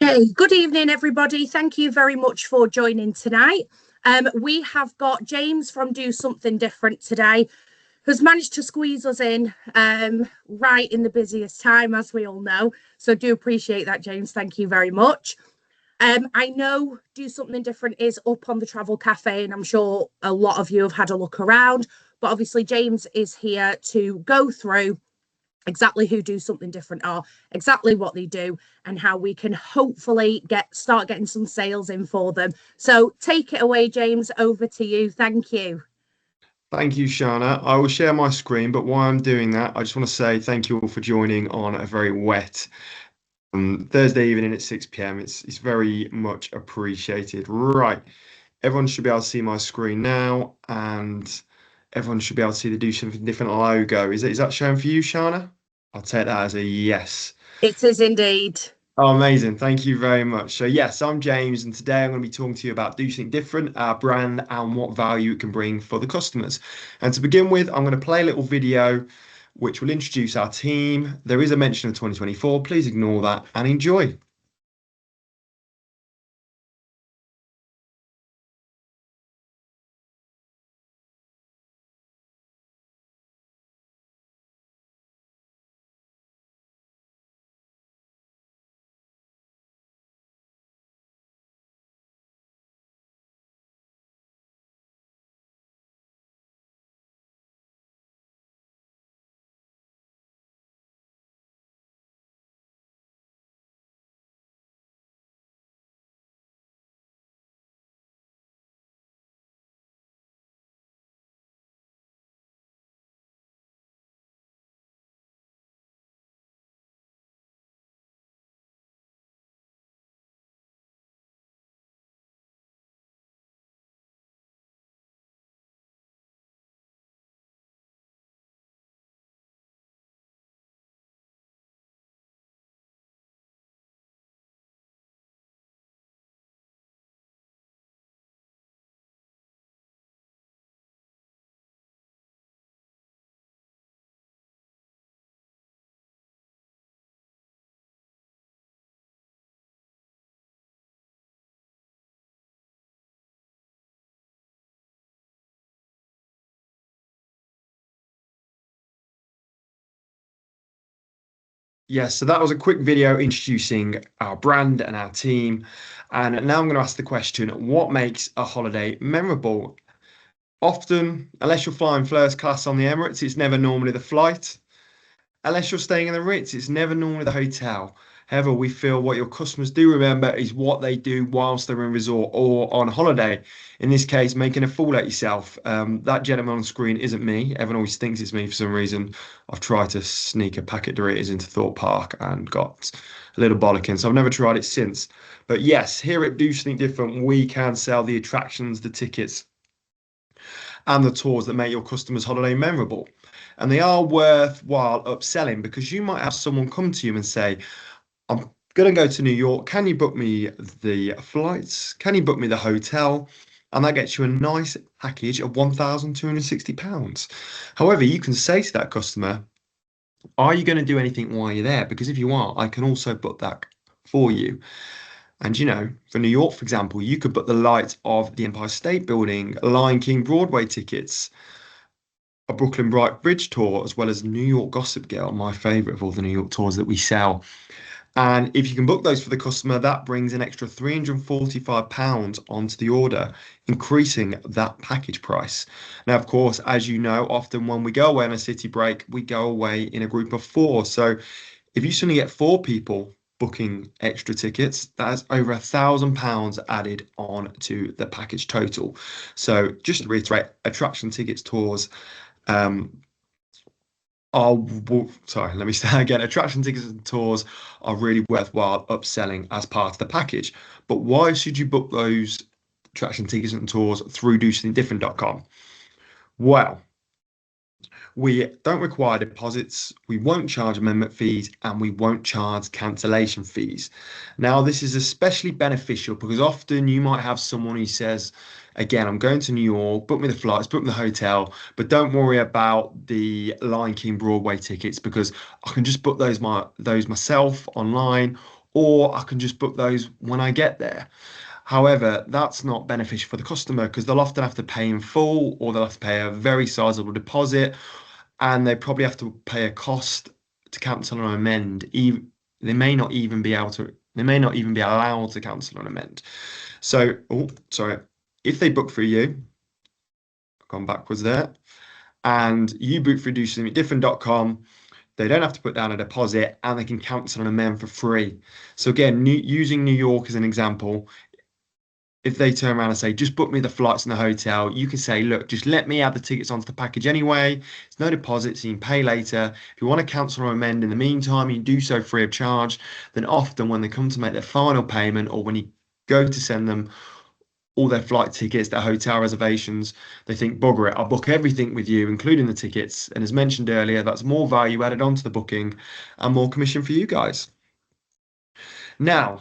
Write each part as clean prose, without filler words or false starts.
Okay, good evening, everybody. Thank you very much for joining tonight. We have got James from Do Something Different today, who's managed to squeeze us in right in the busiest time, as we all know. So do appreciate that, James. Thank you very much. I know Do Something Different is up on the Travel Cafe, and I'm sure a lot of you have had a look around. But obviously, James is here to go through exactly who Do Something Different are, exactly what they do, and how we can hopefully start getting some sales in for them. So take it away, James. Over to you. Thank you. Thank you, Sharna. I will share my screen, but while I'm doing that, I just want to say thank you all for joining on a very wet Thursday evening at 6 p.m. It's very much appreciated. Right, everyone should be able to see my screen now, and everyone should be able to see the Do Something Different logo. Is that showing for you, Sharna? I'll take that as a yes. It is indeed. Oh, amazing. Thank you very much. So, yes, I'm James, and today I'm going to be talking to you about Do Something Different, our brand, and what value it can bring for the customers. And to begin with, I'm going to play a little video which will introduce our team. There is a mention of 2024. Please ignore that and enjoy. Yes, so that was a quick video introducing our brand and our team. And now I'm going to ask the question, what makes a holiday memorable? Often, unless you're flying first class on the Emirates, it's never normally the flight. Unless you're staying in the Ritz, it's never normally the hotel. However, we feel what your customers do remember is what they do whilst they're in resort or on holiday. In this case, making a fool out yourself. That gentleman on screen isn't me. Everyone always thinks it's me for some reason. I've tried to sneak a packet Doritos into Thorpe Park and got a little bollocking, so I've never tried it since. But yes, here at Do Something Different, we can sell the attractions, the tickets, and the tours that make your customers' holiday memorable. And they are worthwhile upselling because you might have someone come to you and say, I'm going to go to New York. Can you book me the flights? Can you book me the hotel? And that gets you a nice package of £1,260. However, you can say to that customer, are you going to do anything while you're there? Because if you are, I can also book that for you. And for New York, for example, you could book the light of the Empire State Building, Lion King Broadway tickets, a Brooklyn Bright Bridge tour, as well as New York Gossip Girl, my favorite of all the New York tours that we sell. And if you can book those for the customer, that brings an extra £345 onto the order, increasing that package price. Now, of course, as you know, often when we go away on a city break, we go away in a group of four. So if you suddenly get four people booking extra tickets, that's over £1,000 added on to the package total. So just to reiterate, attraction tickets, tours, sorry, let me start again. Attraction tickets and tours are really worthwhile upselling as part of the package. But why should you book those attraction tickets and tours through DoSomethingDifferent.com? Well, we don't require deposits, we won't charge amendment fees, and we won't charge cancellation fees. Now, this is especially beneficial because often you might have someone who says, again, I'm going to New York, book me the flights, book me the hotel, but don't worry about the Lion King Broadway tickets because I can just book those myself online, or I can just book those when I get there. However, that's not beneficial for the customer because they'll often have to pay in full or they'll have to pay a very sizable deposit and they probably have to pay a cost to cancel or amend. They may not even be able to, they may not even be allowed to cancel or amend. So, oh, sorry, if they book through you, I've gone backwards there, and you book through DoSomethingDifferent.com, they don't have to put down a deposit and they can cancel and amend for free. So again, using New York as an example, if they turn around and say, just book me the flights and the hotel, you can say, look, just let me add the tickets onto the package anyway. It's no deposits, you can pay later. If you want to cancel or amend in the meantime, you do so free of charge. Then often when they come to make their final payment or when you go to send them all their flight tickets, their hotel reservations, they think, bugger it, I'll book everything with you, including the tickets. And as mentioned earlier, that's more value added onto the booking and more commission for you guys. Now,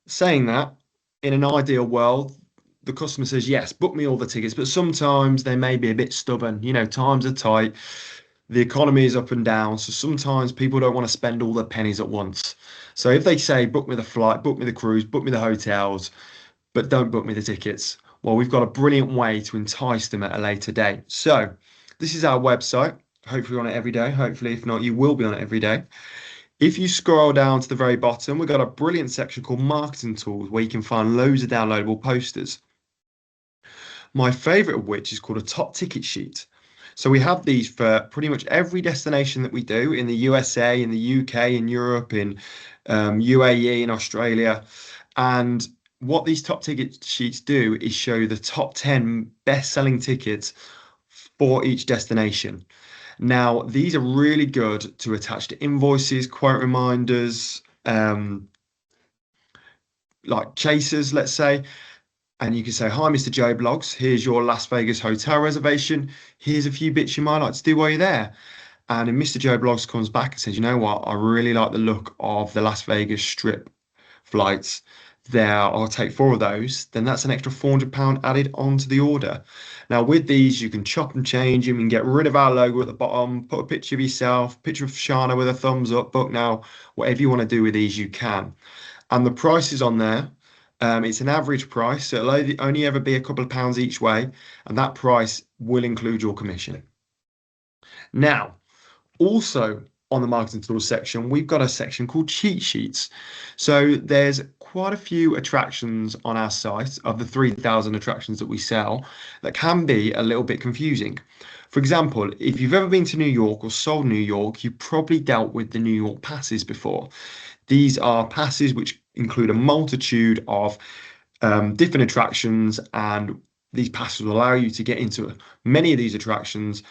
saying that, in an ideal world, the customer says, yes, book me all the tickets, but sometimes they may be a bit stubborn. You know, times are tight, the economy is up and down. So sometimes people don't want to spend all their pennies at once. So if they say, book me the flight, book me the cruise, book me the hotels, but don't book me the tickets, well, we've got a brilliant way to entice them at a later date. So this is our website. Hopefully you're on it every day. Hopefully, if not, you will be on it every day. If you scroll down to the very bottom, we've got a brilliant section called Marketing Tools where you can find loads of downloadable posters. My favorite of which is called a top ticket sheet. So we have these for pretty much every destination that we do in the USA, in the UK, in Europe, in UAE, in Australia. And what these top ticket sheets do is show the top 10 best-selling tickets for each destination. Now, these are really good to attach to invoices, quote reminders, like chasers, let's say. And you can say, hi, Mr. Joe Blogs, here's your Las Vegas hotel reservation. Here's a few bits you might like to do while you're there. And then Mr. Joe Blogs comes back and says, you know what? I really like the look of the Las Vegas Strip flights there. I'll take 4 of those. Then that's an extra £400 added onto the order. Now, with these, you can chop and change them. You can get rid of our logo at the bottom, put a picture of yourself, picture of Sharna with a thumbs up, book now. Whatever you want to do with these, you can. And the price is on there. It's an average price, so it'll only ever be a couple of pounds each way, and that price will include your commission. Now, also on the marketing tools section, we've got a section called cheat sheets. So there's quite a few attractions on our site of the 3,000 attractions that we sell that can be a little bit confusing. For example, if you've ever been to New York or sold New York, you've probably dealt with the New York passes before. These are passes which include a multitude of different attractions, and these passes will allow you to get into many of these attractions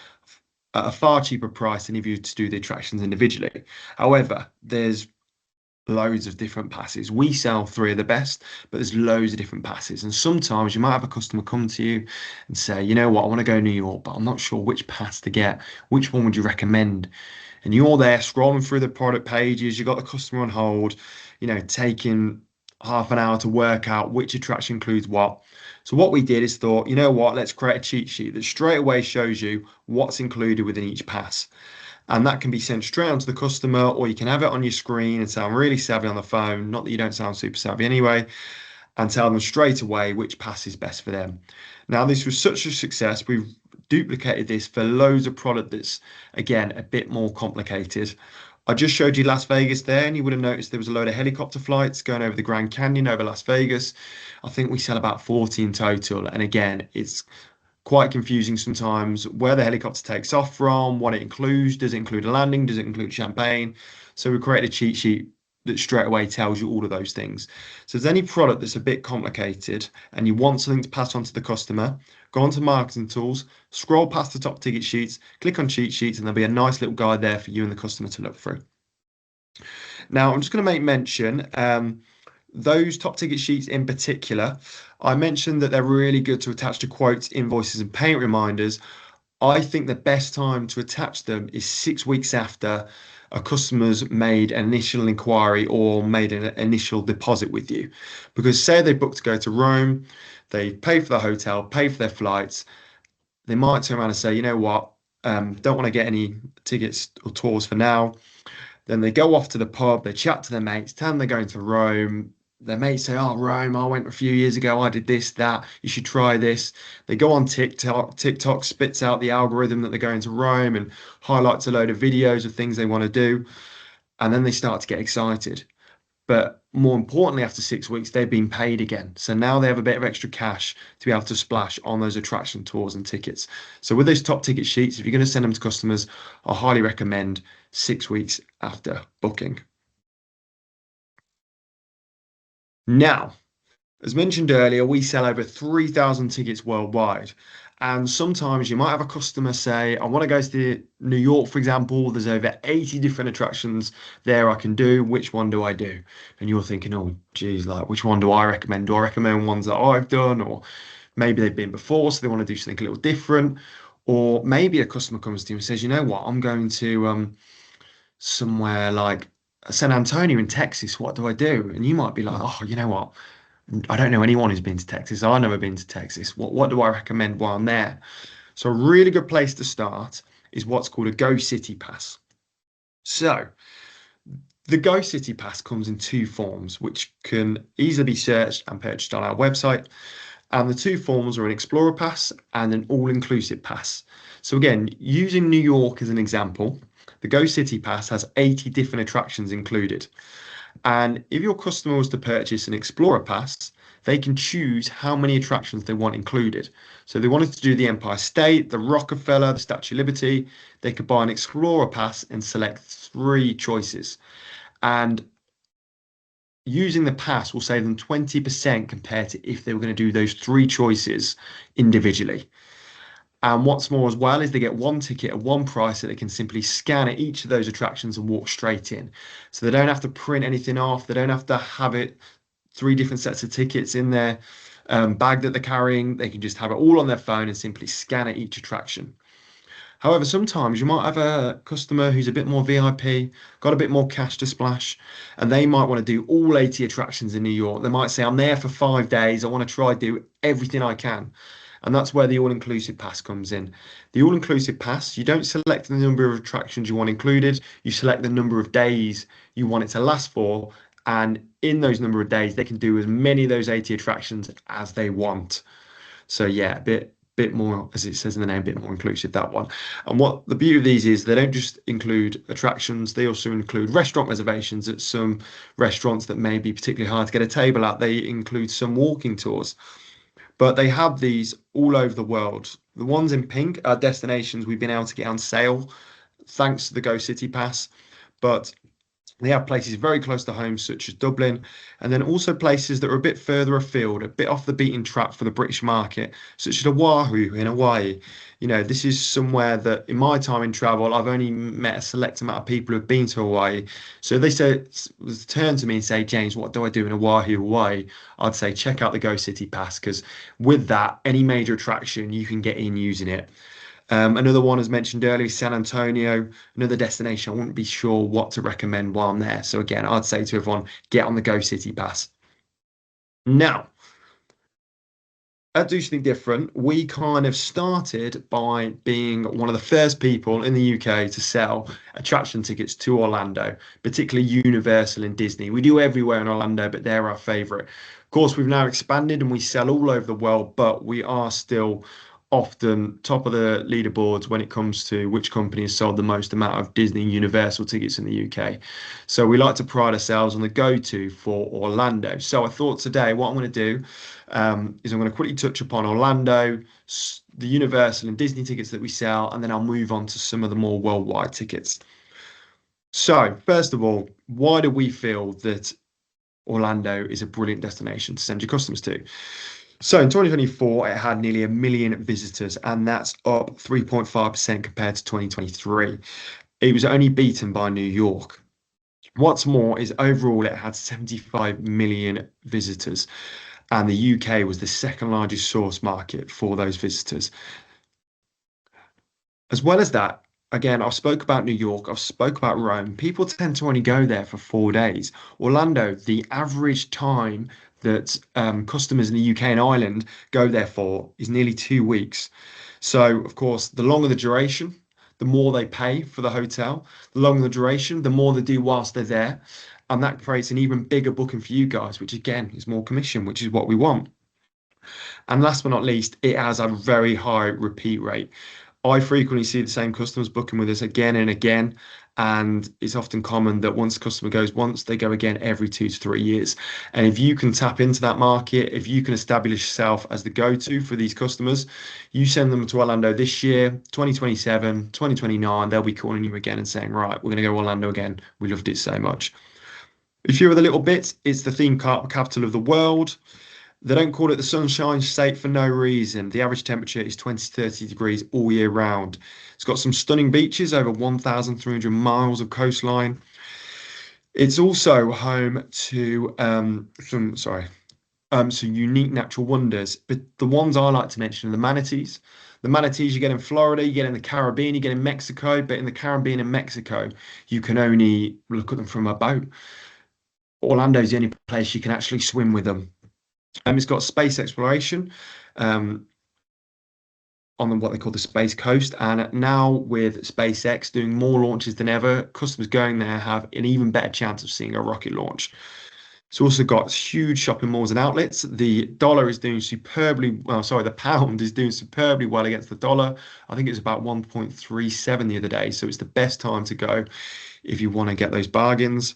at a far cheaper price than if you were to do the attractions individually. However, there's loads of different passes. We sell 3 of the best, but there's loads of different passes. And sometimes you might have a customer come to you and say, you know what, I want to go to New York, but I'm not sure which pass to get. Which one would you recommend? And you're there scrolling through the product pages, you've got the customer on hold, you know, taking half an hour to work out which attraction includes what. So what we did is thought, you know what, let's create a cheat sheet that straight away shows you what's included within each pass. And that can be sent straight onto the customer, or you can have it on your screen and sound really savvy on the phone. Not that you don't sound super savvy anyway, and tell them straight away which pass is best for them. Now, this was such a success, we've duplicated this for loads of product that's, again, a bit more complicated. I just showed you Las Vegas there, and you would have noticed there was a load of helicopter flights going over the Grand Canyon over Las Vegas. I think we sell about 40 in total. And again, it's quite confusing sometimes where the helicopter takes off from, what it includes. Does it include a landing? Does it include champagne? So we created a cheat sheet that straight away tells you all of those things. So if there's any product that's a bit complicated and you want something to pass on to the customer, go on to marketing tools, scroll past the top ticket sheets, click on cheat sheets, and there'll be a nice little guide there for you and the customer to look through. Now, I'm just going to make mention, those top ticket sheets in particular, I mentioned that they're really good to attach to quotes, invoices, and payment reminders. I think the best time to attach them is 6 weeks after a customer's made an initial inquiry or made an initial deposit with you. Because say they booked to go to Rome, they pay for the hotel, pay for their flights, they might turn around and say, you know what, don't want to get any tickets or tours for now. Then they go off to the pub, they chat to their mates, tell them they're going to Rome. Their mates say, "Oh, Rome, I went a few years ago, I did this, that, you should try this." They go on TikTok, TikTok spits out the algorithm that they're going to Rome and highlights a load of videos of things they want to do. And then they start to get excited. But more importantly, after 6 weeks, they've been paid again. So now they have a bit of extra cash to be able to splash on those attraction tours and tickets. So with those top ticket sheets, if you're going to send them to customers, I highly recommend 6 weeks after booking. Now, as mentioned earlier, we sell over 3,000 tickets worldwide. And sometimes you might have a customer say, "I want to go to New York, for example. There's over 80 different attractions there I can do. Which one do I do?" And you're thinking, "Oh, geez, like, which one do I recommend? Do I recommend ones that I've done? Or maybe they've been before, so they want to do something a little different." Or maybe a customer comes to you and says, "You know what? I'm going to somewhere like San Antonio in Texas. What do I do?" And you might be like, "Oh, you know what? I don't know anyone who's been to Texas. I've never been to Texas. What do I recommend while I'm there?" So a really good place to start is what's called a Go City Pass. So the Go City Pass comes in two forms, which can easily be searched and purchased on our website. And the two forms are an Explorer Pass and an all-inclusive pass. So again, using New York as an example, the Go City Pass has 80 different attractions included. And if your customer was to purchase an Explorer Pass, they can choose how many attractions they want included. So if they wanted to do the Empire State, the Rockefeller, the Statue of Liberty, they could buy an Explorer Pass and select 3 choices. And using the pass will save them 20% compared to if they were going to do those 3 choices individually. And what's more as well is they get one ticket at one price that they can simply scan at each of those attractions and walk straight in. So they don't have to print anything off. They don't have to have it 3 different sets of tickets in their bag that they're carrying. They can just have it all on their phone and simply scan at each attraction. However, sometimes you might have a customer who's a bit more VIP, got a bit more cash to splash, and they might want to do all 80 attractions in New York. They might say, "I'm there for 5 days. I want to try do everything I can." And that's where the all-inclusive pass comes in. The all-inclusive pass, you don't select the number of attractions you want included, you select the number of days you want it to last for, and in those number of days, they can do as many of those 80 attractions as they want. So yeah, a bit more, as it says in the name, a bit more inclusive, that one. And what the beauty of these is, they don't just include attractions, they also include restaurant reservations at some restaurants that may be particularly hard to get a table at. They include some walking tours. But they have these all over the world. The ones in pink are destinations we've been able to get on sale thanks to the Go City Pass. But they have places very close to home, such as Dublin, and then also places that are a bit further afield, a bit off the beaten track for the British market, such as Oahu in Hawaii. You know, this is somewhere that in my time in travel, I've only met a select amount of people who've been to Hawaii. So they say, turn to me and say, "James, what do I do in Oahu, Hawaii?" I'd say, check out the Go City Pass, because with that, any major attraction, you can get in using it. Another one, as mentioned earlier, San Antonio, another destination. I wouldn't be sure what to recommend while I'm there. So again, I'd say to everyone, get on the Go City Pass. Now, at Do Something Different, we kind of started by being one of the first people in the UK to sell attraction tickets to Orlando, particularly Universal and Disney. We do everywhere in Orlando, but they're our favorite. Of course, we've now expanded and we sell all over the world, but we are still often top of the leaderboards when it comes to which company has sold the most amount of Disney and Universal tickets in the UK. So we like to pride ourselves on the go-to for Orlando. So I thought today what I'm going to do is I'm going to quickly touch upon Orlando, the Universal and Disney tickets that we sell, and then I'll move on to some of the more worldwide tickets. So first of all, why do we feel that Orlando is a brilliant destination to send your customers to? So in 2024, it had nearly 1 million visitors, and that's up 3.5% compared to 2023. It was only beaten by New York. What's more is overall, it had 75 million visitors, and the UK was the second largest source market for those visitors. As well as that, again, I've spoke about New York, I've spoke about Rome. People tend to only go there for 4 days. Orlando, the average time that customers in the UK and Ireland go there for is nearly 2 weeks. So, of course, the longer the duration, the more they pay for the hotel. The longer the duration, the more they do whilst they're there. And that creates an even bigger booking for you guys, which again is more commission, which is what we want. And last but not least, it has a very high repeat rate. I frequently see the same customers booking with us again and again. And it's often common that once a customer goes once, they go again every 2 to 3 years. And if you can tap into that market, if you can establish yourself as the go-to for these customers, you send them to Orlando this year, 2027, 2029, they'll be calling you again and saying, right, we're going to go to Orlando again. We loved it so much. A few other little bits, it's the theme capital of the world. They don't call it the Sunshine State for no reason. The average temperature is 20 to 30 degrees all year round. It's got some stunning beaches, over 1,300 miles of coastline. It's also home to some unique natural wonders. But the ones I like to mention are the manatees. The manatees you get in Florida, you get in the Caribbean, you get in Mexico. But in the Caribbean and Mexico, you can only look at them from a boat. Orlando's the only place you can actually swim with them. It's got space exploration on what they call the Space Coast. And now with SpaceX doing more launches than ever, customers going there have an even better chance of seeing a rocket launch. It's also got huge shopping malls and outlets. The dollar is doing superbly well. Sorry, the pound is doing superbly well against the dollar. I think it's about 1.37 the other day. So it's the best time to go if you want to get those bargains.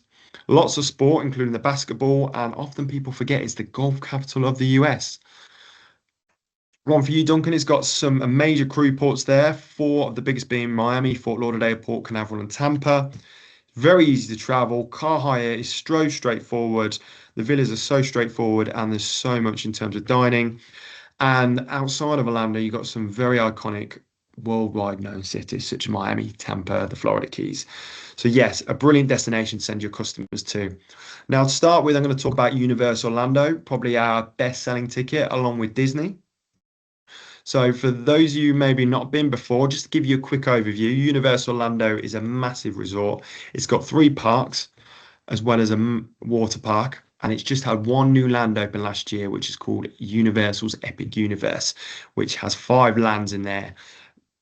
Lots of sport, including the basketball, and often people forget it's the golf capital of the US. One for you, Duncan. It's got some major crew ports there, 4 of the biggest being Miami, Fort Lauderdale, Port Canaveral, and Tampa. Very easy to travel. Car hire is so straightforward. The villas are so straightforward, and there's so much in terms of dining. And outside of Orlando, you've got some very iconic, worldwide known cities such as Miami, Tampa, the Florida Keys. So yes, a brilliant destination to send your customers to. Now to start with, I'm going to talk about Universal Orlando, probably our best-selling ticket along with Disney. So for those of you maybe not been before, just to give you a quick overview, Universal Orlando is a massive resort. It's got 3 parks as well as a water park. And it's just had one new land open last year, which is called Universal's Epic Universe, which has 5 lands in there,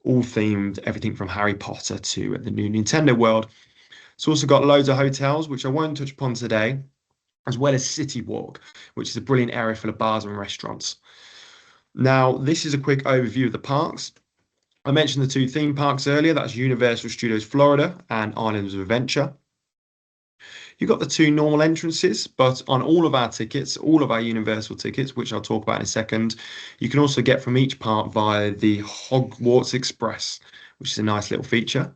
all themed, everything from Harry Potter to the new Nintendo world. It's also got loads of hotels, which I won't touch upon today, as well as City Walk, which is a brilliant area full of bars and restaurants. Now, this is a quick overview of the parks. I mentioned the 2 theme parks earlier. That's Universal Studios Florida and Islands of Adventure. You've got the 2 normal entrances, but on all of our tickets, all of our Universal tickets, which I'll talk about in a second, you can also get from each park via the Hogwarts Express, which is a nice little feature.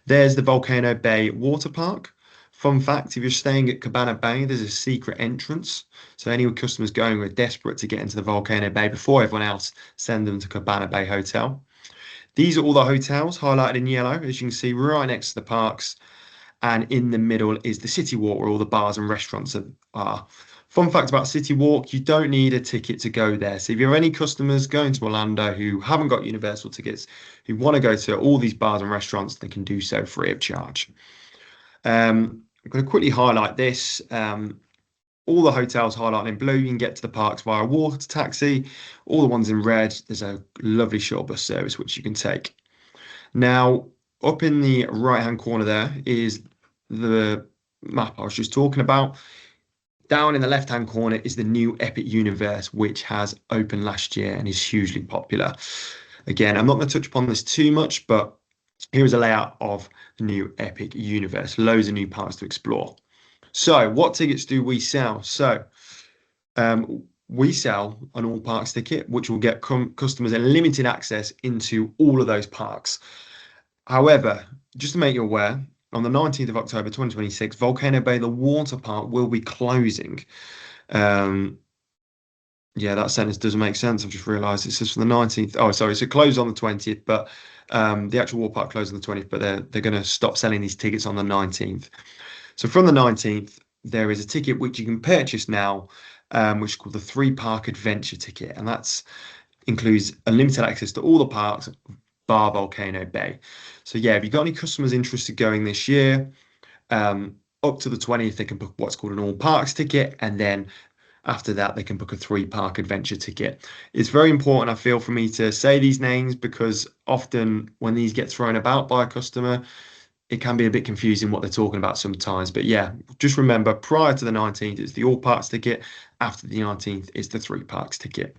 There's the Volcano Bay Water Park. Fun fact, if you're staying at Cabana Bay, there's a secret entrance. So any customers going who are desperate to get into the Volcano Bay before everyone else, send them to Cabana Bay Hotel. These are all the hotels highlighted in yellow, as you can see right next to the parks. And in the middle is the City Walk, where all the bars and restaurants are. Fun fact about City Walk, you don't need a ticket to go there. So if you have any customers going to Orlando who haven't got Universal tickets, who want to go to all these bars and restaurants, they can do so free of charge. I'm going to quickly highlight this. All the hotels highlighted in blue, you can get to the parks via water taxi. All the ones in red, there's a lovely shuttle bus service which you can take. Now, up in the right-hand corner there is the map I was just talking about. Down in the left-hand corner is the new Epic Universe, which has opened last year and is hugely popular. Again, I'm not going to touch upon this too much, but here is a layout of the new Epic Universe. Loads of new parts to explore. So what tickets do we sell? So we sell an all parks ticket, which will get customers unlimited access into all of those parks. However, just to make you aware, on the 19th of October 2026, Volcano Bay, the water park, will be closing. Yeah, that sentence doesn't make sense. I've just realised it says from the 19th. Oh, sorry, so it closed on the 20th, but the actual water park closed on the 20th, but they're going to stop selling these tickets on the 19th. So from the 19th, there is a ticket which you can purchase now, which is called the 3-park adventure ticket, and that's includes unlimited access to all the parks, bar Volcano Bay. So yeah, if you've got any customers interested going this year, up to the 20th, they can book what's called an all parks ticket, and then After that, they can book a 3 park adventure ticket. It's very important, I feel, for me to say these names because often when these get thrown about by a customer, it can be a bit confusing what they're talking about sometimes. But yeah, just remember prior to the 19th, it's the all parks ticket. After the 19th, it's the 3 parks ticket.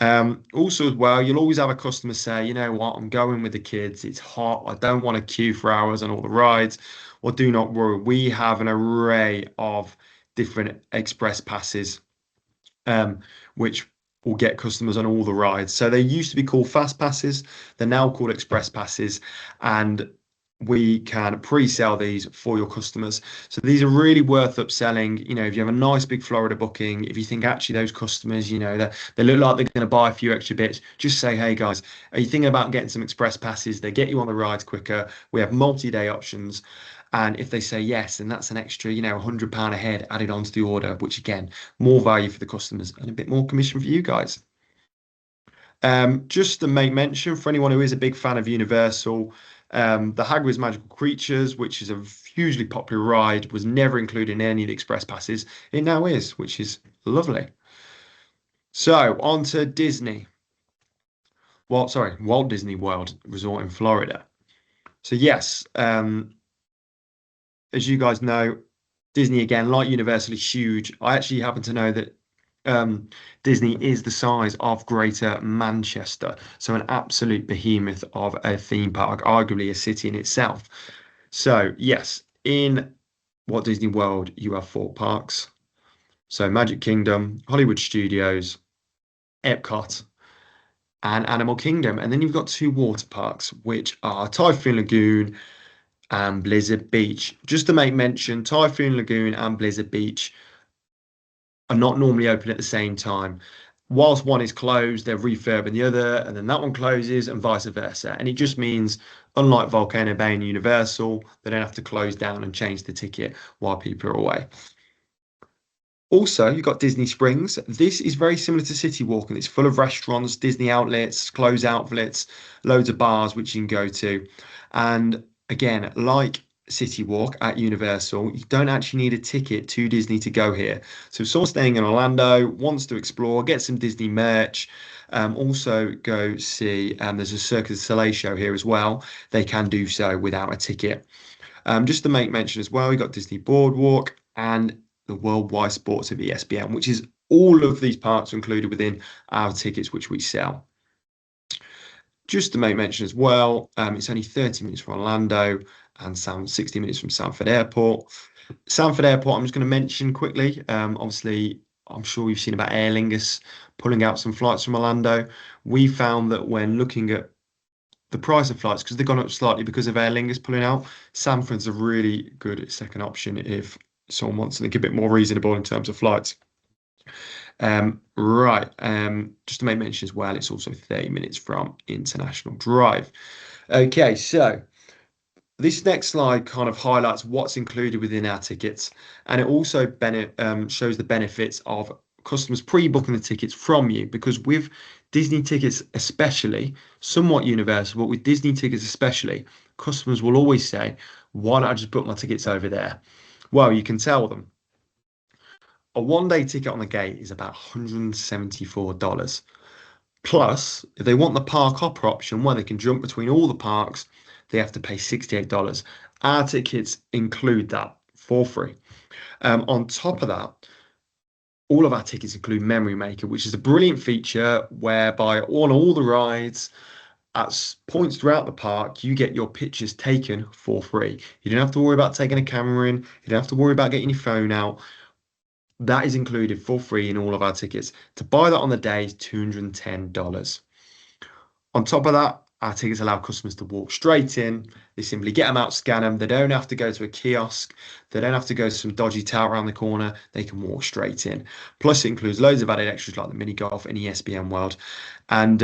Also, as well, you'll always have a customer say, you know what, I'm going with the kids. It's hot. I don't want to queue for hours on all the rides. Well, do not worry. We have an array of different express passes, um, which will get customers on all the rides. So they used to be called fast passes. They're now called express passes. And we can pre-sell these for your customers. So these are really worth upselling. You know, if you have a nice big Florida booking, if you think actually those customers, you know, they look like they're going to buy a few extra bits, just say, hey guys, are you thinking about getting some express passes? They get you on the rides quicker. We have multi-day options. And if they say yes, then that's an extra, you know, £100 a head added onto the order, which again, more value for the customers and a bit more commission for you guys. Just to make mention for anyone who is a big fan of Universal, the Hagrid's Magical Creatures, which is a hugely popular ride, was never included in any of the express passes. It now is, which is lovely. So on to Disney. Well, sorry, Walt Disney World Resort in Florida. So yes, as you guys know, Disney again, like Universal, is huge. I actually happen to know that Disney is the size of Greater Manchester, so an absolute behemoth of a theme park, arguably a city in itself. So yes, in Walt Disney World, you have 4 parks. So Magic Kingdom, Hollywood Studios, Epcot, and Animal Kingdom. And then you've got 2 water parks, which are Typhoon Lagoon and Blizzard Beach. Just to make mention, Typhoon Lagoon and Blizzard Beach are not normally open at the same time. Whilst one is closed, they're refurbing the other, and then that one closes, and vice versa. And it just means, unlike Volcano Bay and Universal, they don't have to close down and change the ticket while people are away. Also, you've got Disney Springs. This is very similar to City Walk, and it's full of restaurants, Disney outlets, clothes outlets, loads of bars which you can go to. And again, like City Walk at Universal, you don't actually need a ticket to Disney to go here. So if someone's staying in Orlando, wants to explore, get some Disney merch, also go see, there's a Cirque du Soleil show here as well. They can do so without a ticket. Just to make mention as well, we got Disney Boardwalk and the Worldwide Sports of ESPN, which is all of these parks are included within our tickets, which we sell. Just to make mention as well, it's only 30 minutes from Orlando and 60 minutes from Sanford Airport. Sanford Airport, I'm just going to mention quickly. Obviously, I'm sure you've seen about Aer Lingus pulling out some flights from Orlando. We found that when looking at the price of flights, because they've gone up slightly because of Aer Lingus pulling out, Sanford's a really good second option if someone wants something a bit more reasonable in terms of flights. Right, just to make mention as well, it's also 30 minutes from International Drive. Okay, so this next slide kind of highlights what's included within our tickets, and it also shows the benefits of customers pre-booking the tickets from you, because with Disney tickets especially, somewhat Universal, but with Disney tickets especially, customers will always say, why don't I just book my tickets over there? Well, you can tell them a 1-day ticket on the gate is about $174. Plus, if they want the park hopper option where they can jump between all the parks, they have to pay $68. Our tickets include that for free. On top of that, all of our tickets include Memory Maker, which is a brilliant feature whereby on all the rides, at points throughout the park, you get your pictures taken for free. You don't have to worry about taking a camera in. You don't have to worry about getting your phone out. That is included for free in all of our tickets. To buy that on the day is $210. On top of that, our tickets allow customers to walk straight in. They simply get them out, scan them. They don't have to go to a kiosk. They don't have to go to some dodgy tout around the corner. They can walk straight in. Plus, it includes loads of added extras like the mini golf and ESPN World. And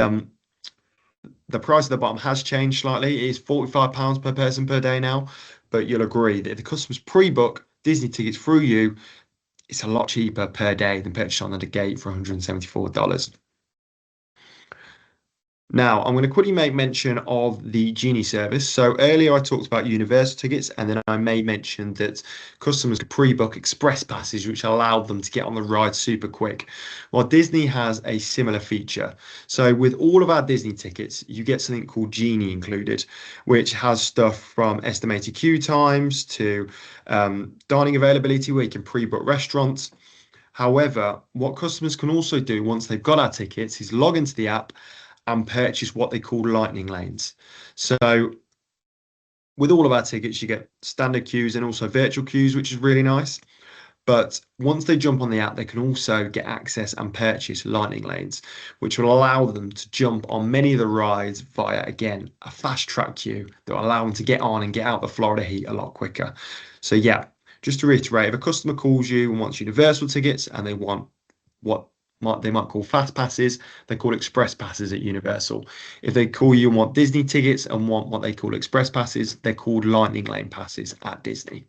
the price at the bottom has changed slightly. It is £45 per person per day now. But you'll agree that if the customers pre-book Disney tickets through you, it's a lot cheaper per day than purchasing on the gate for $174. Now, I'm going to quickly make mention of the Genie service. So earlier I talked about Universal tickets, and then I made mention that customers could pre-book express passes, which allowed them to get on the ride super quick. Well, Disney has a similar feature. So with all of our Disney tickets, you get something called Genie included, which has stuff from estimated queue times to dining availability, where you can pre-book restaurants. However, what customers can also do once they've got our tickets is log into the app and purchase what they call lightning lanes. So with all of our tickets, you get standard queues and also virtual queues, which is really nice. But once they jump on the app, they can also get access and purchase lightning lanes, which will allow them to jump on many of the rides via, again, a fast track queue that will allow them to get on and get out the Florida heat a lot quicker. So yeah, just to reiterate, if a customer calls you and wants Universal tickets and they want what they might call fast passes, they call express passes at Universal. If they call you and want Disney tickets and want what they call express passes, they're called lightning lane passes at Disney.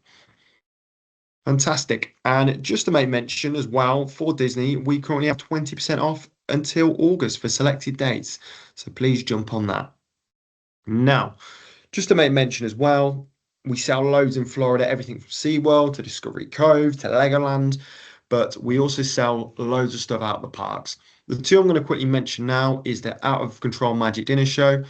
Fantastic. And just to make mention as well, for Disney, we currently have 20% off until August for selected dates. So please jump on that. Now, just to make mention as well, we sell loads in Florida, everything from SeaWorld to Discovery Cove to Legoland, but we also sell loads of stuff out of the parks. The two I'm going to quickly mention now is the Out of Control Magic Dinner Show.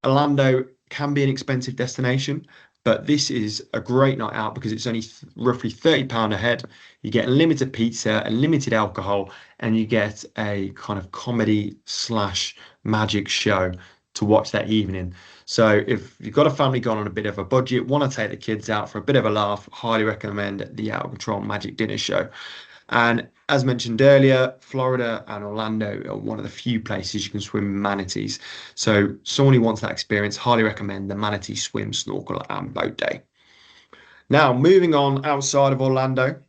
Orlando can be an expensive destination, but this is a great night out because it's only roughly £30 a head. You get limited pizza and limited alcohol, and you get a kind of comedy slash magic show to watch that evening. So if you've got a family gone on a bit of a budget, want to take the kids out for a bit of a laugh, highly recommend the Out of Control Magic Dinner Show. And as mentioned earlier, Florida and Orlando are one of the few places you can swim in manatees. So someone who wants that experience, highly recommend the manatee swim, snorkel and boat day. Now, moving on outside of Orlando,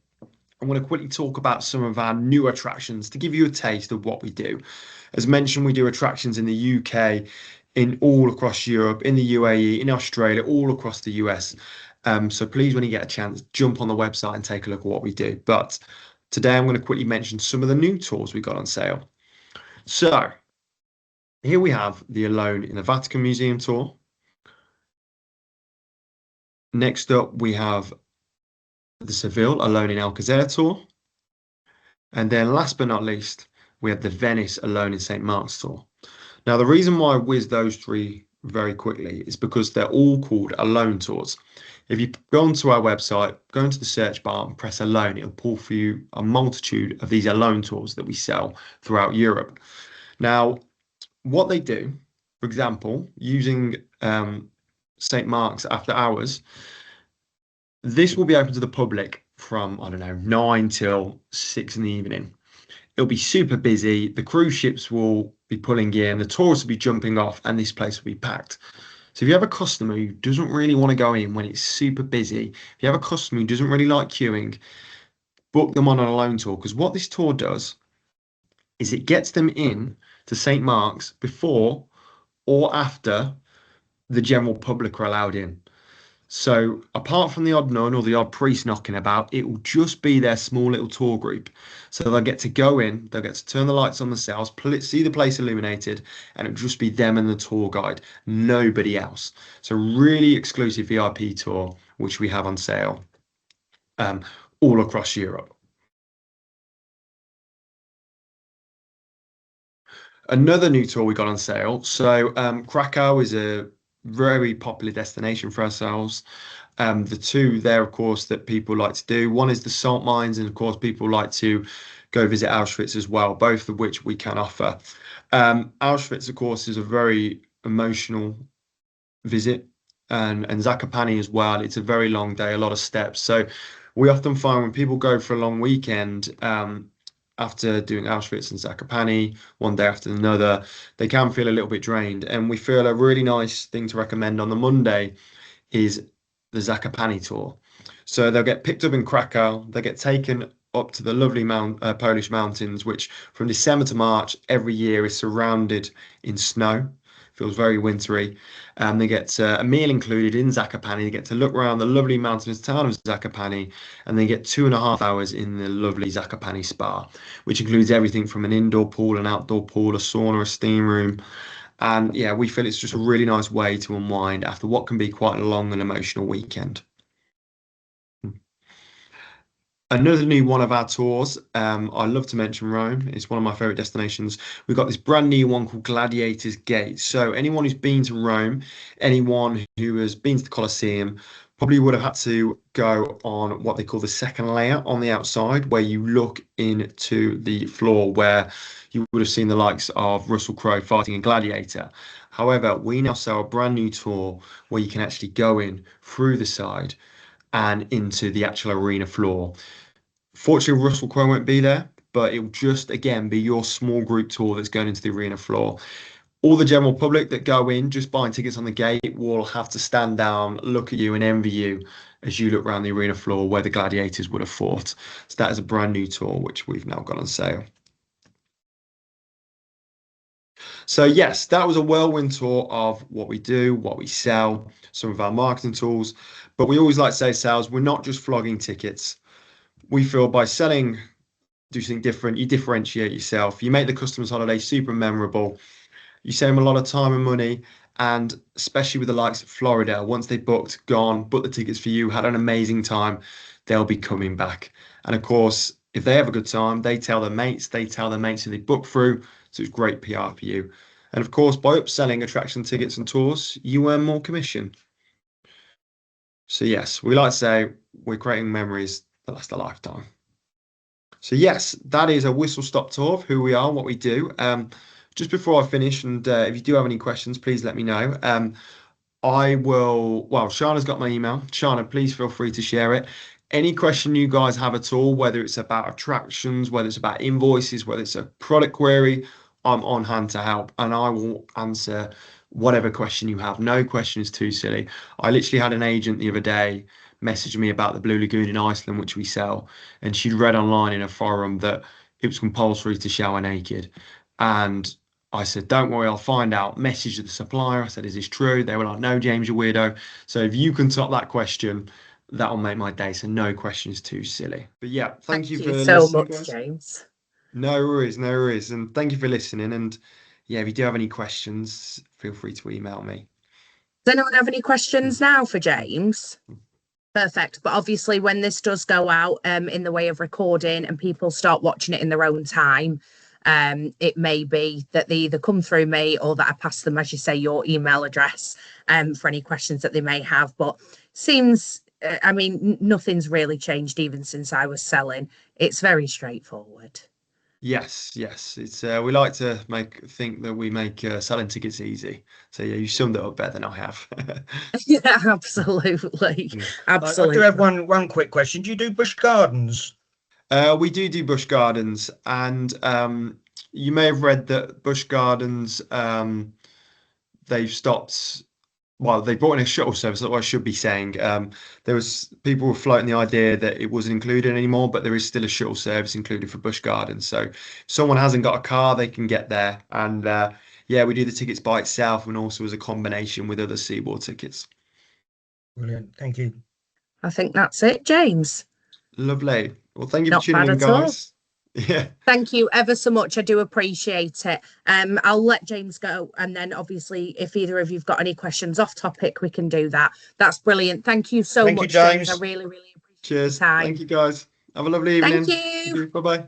I'm going to quickly talk about some of our new attractions to give you a taste of what we do. As mentioned, we do attractions in the UK, in all across Europe, in the UAE, in Australia, all across the US. So please, when you get a chance, jump on the website and take a look at what we do. But today, I'm going to quickly mention some of the new tours we got on sale. So here we have the Alone in the Vatican Museum tour. Next up, we have the Seville Alone in Alcazar tour. And then last but not least, we have the Venice Alone in St. Mark's tour. Now, the reason why I whiz those three very quickly is because they're all called Alone tours. If you go onto our website, go into the search bar and press Alone, it'll pull for you a multitude of these Alone tours that we sell throughout Europe. Now, what they do, for example, using St. Mark's after hours, this will be open to the public from, I don't know, 9 till 6 in the evening. It'll be super busy. The cruise ships will be pulling in, the tourists will be jumping off, and this place will be packed. So if you have a customer who doesn't really want to go in when it's super busy, if you have a customer who doesn't really like queuing, book them on an Alone tour, because what this tour does is it gets them in to St. Mark's before or after the general public are allowed in. So apart from the odd nun or the odd priest knocking about, it will just be their small little tour group. So they'll get to go in, they'll get to turn the lights on themselves, see the place illuminated, and it'll just be them and the tour guide, nobody else. So really exclusive VIP tour, which we have on sale all across Europe. Another new tour we got on sale. So Krakow is a very popular destination for ourselves. The two there, of course, that people like to do. One is the salt mines, and of course, people like to go visit Auschwitz as well, both of which we can offer. Auschwitz, of course, is a very emotional visit, and Zakopane as well. It's a very long day, a lot of steps. So we often find when people go for a long weekend, after doing Auschwitz and Zakopane, one day after another, they can feel a little bit drained. And we feel a really nice thing to recommend on the Monday is the Zakopane tour. So they'll get picked up in Krakow, they get taken up to the lovely Polish mountains, which from December to March every year is surrounded in snow. Feels very wintry. They get a meal included in Zakopane. They get to look around the lovely mountainous town of Zakopane, and they get 2.5 hours in the lovely Zakopane spa, which includes everything from an indoor pool, an outdoor pool, a sauna, a steam room. And yeah, we feel it's just a really nice way to unwind after what can be quite a long and emotional weekend. Another new one of our tours, I love to mention Rome. It's one of my favorite destinations. We've got this brand new one called Gladiators Gate. So anyone who's been to Rome, anyone who has been to the Colosseum, probably would have had to go on what they call the second layer on the outside, where you look into the floor where you would have seen the likes of Russell Crowe fighting a gladiator. However, we now sell a brand new tour where you can actually go in through the side and into the actual arena floor. Fortunately, Russell Crowe won't be there, but it will just again be your small group tour that's going into the arena floor. All the general public that go in just buying tickets on the gate will have to stand down, look at you, and envy you as you look around the arena floor where the gladiators would have fought. So that is a brand new tour which we've now got on sale. So yes, that was a whirlwind tour of what we do, what we sell, some of our marketing tools. But we always like to say, sales, we're not just flogging tickets. We feel by selling, do something different, you differentiate yourself, you make the customer's holiday super memorable, you save them a lot of time and money, and especially with the likes of Florida, once they booked, gone, booked the tickets for you, had an amazing time, they'll be coming back. And of course, if they have a good time, they tell their mates, who they book through, so it's great PR for you. And of course, by upselling attraction tickets and tours, you earn more commission. So yes, we like to say we're creating memories that last a lifetime. So yes, that is a whistle stop tour of who we are, what we do. Just before I finish, and if you do have any questions, please let me know. I will, well, Sharna's got my email. Sharna, please feel free to share it. Any question you guys have at all, whether it's about attractions, whether it's about invoices, whether it's a product query, I'm on hand to help and I will answer whatever question you have. No question is too silly. I literally had an agent the other day message me about the Blue Lagoon in Iceland, which we sell, and she'd read online in a forum that it was compulsory to shower naked. And I said, don't worry, I'll find out. Message the supplier. I said, is this true? They were like, no, James, you're weirdo. So if you can top that question, that'll make my day. So no question is too silly. But yeah, thank you for so listening, much, guys. James. No worries, no worries. And thank you for listening. And yeah, if you do have any questions, feel free to email me. Does anyone have any questions now for James? Perfect. But obviously, when this does go out in the way of recording and people start watching it in their own time, it may be that they either come through me or that I pass them, as you say, your email address for any questions that they may have. But seems, I mean, nothing's really changed even since I was selling. It's very straightforward. Yes, yes. It's we like to think that we make selling tickets easy. So yeah, you summed it up better than I have. Yeah, absolutely. Yeah. I do have one quick question. Do you do bush gardens? We do Busch Gardens, and you may have read that Busch Gardens they've stopped. Well, they brought in a shuttle service. That's what I should be saying. There was people were floating the idea that it wasn't included anymore, but there is still a shuttle service included for Busch Gardens. So if someone hasn't got a car, they can get there. And yeah, we do the tickets by itself and also as a combination with other Seaboard tickets. Brilliant. Thank you. I think that's it, James. Lovely. Well, thank you Not for tuning in, bad at all. guys. Yeah. Thank you ever so much. I do appreciate it. I'll let James go. And then obviously, if either of you've got any questions off topic, we can do that. That's brilliant. Thank you so Thank you, much, James. I James. really, really appreciate Cheers. your time. Thank you, guys. Have a lovely evening. Thank you. Bye-bye.